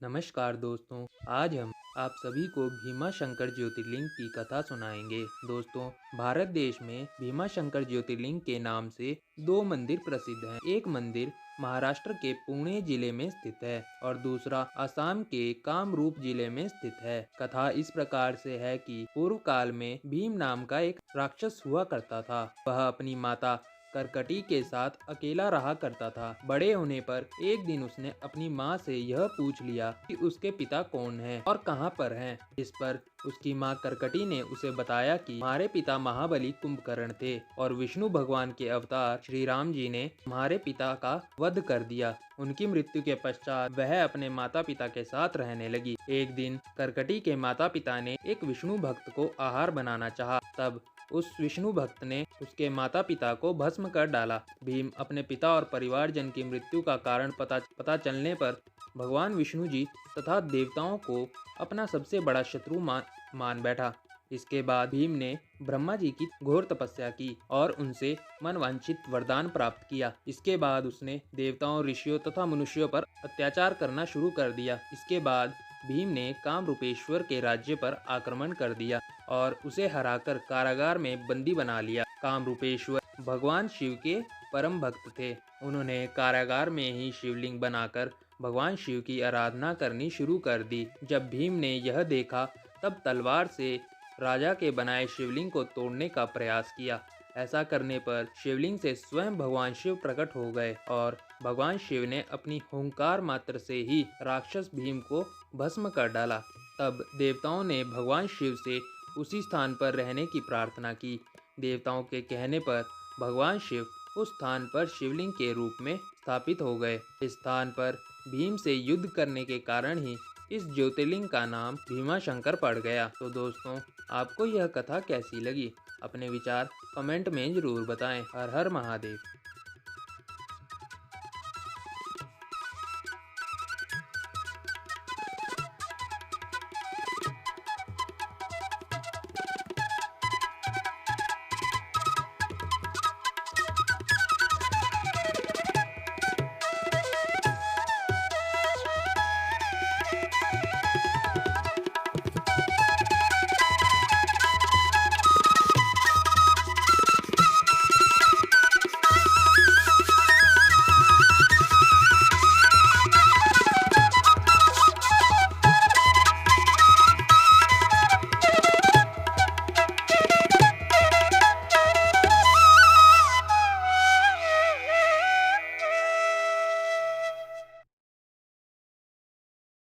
नमस्कार दोस्तों, आज हम आप सभी को भीमा शंकर ज्योतिर्लिंग की कथा सुनाएंगे। दोस्तों, भारत देश में भीमा शंकर ज्योतिर्लिंग के नाम से दो मंदिर प्रसिद्ध हैं। एक मंदिर महाराष्ट्र के पुणे जिले में स्थित है और दूसरा असम के कामरूप जिले में स्थित है। कथा इस प्रकार से है कि पूर्व काल में भीम नाम का एक राक्षस हुआ करता था। वह अपनी माता करकटी के साथ अकेला रहा करता था। बड़े होने पर एक दिन उसने अपनी माँ से यह पूछ लिया कि उसके पिता कौन हैं और कहाँ पर हैं। इस पर उसकी माँ करकटी ने उसे बताया कि हमारे पिता महाबली कुंभकर्ण थे और विष्णु भगवान के अवतार श्री राम जी ने हमारे पिता का वध कर दिया। उनकी मृत्यु के पश्चात वह अपने माता पिता के साथ रहने लगी। एक दिन करकटी के माता पिता ने एक विष्णु भक्त को आहार बनाना चाहा। तब उस विष्णु भक्त ने उसके माता पिता को भस्म कर डाला। भीम अपने पिता और परिवारजन की मृत्यु का कारण पता चलने पर भगवान विष्णु जी तथा देवताओं को अपना सबसे बड़ा शत्रु मान बैठा। इसके बाद भीम ने ब्रह्मा जी की घोर तपस्या की और उनसे मनवांछित वरदान प्राप्त किया। इसके बाद उसने देवताओं, ऋषियों तथा मनुष्यों पर अत्याचार करना शुरू कर दिया। इसके बाद भीम ने कामरूपेश्वर के राज्य पर आक्रमण कर दिया और उसे हराकर कारागार में बंदी बना लिया। कामरूपेश्वर भगवान शिव के परम भक्त थे। उन्होंने कारागार में ही शिवलिंग बनाकर भगवान शिव की आराधना करनी शुरू कर दी। जब भीम ने यह देखा तब तलवार से राजा के बनाए शिवलिंग को तोड़ने का प्रयास किया। ऐसा करने पर शिवलिंग से स्वयं भगवान शिव प्रकट हो गए और भगवान शिव ने अपनी हुंकार मात्र से ही राक्षस भीम को भस्म कर डाला। तब देवताओं ने भगवान शिव से उसी स्थान पर रहने की प्रार्थना की। देवताओं के कहने पर भगवान शिव उस स्थान पर शिवलिंग के रूप में स्थापित हो गए। इस स्थान पर भीम से युद्ध करने के कारण ही इस ज्योतिर्लिंग का नाम भीमा शंकर पड़ गया। तो दोस्तों, आपको यह कथा कैसी लगी? अपने विचार कमेंट में जरूर बताएं। हर हर महादेव।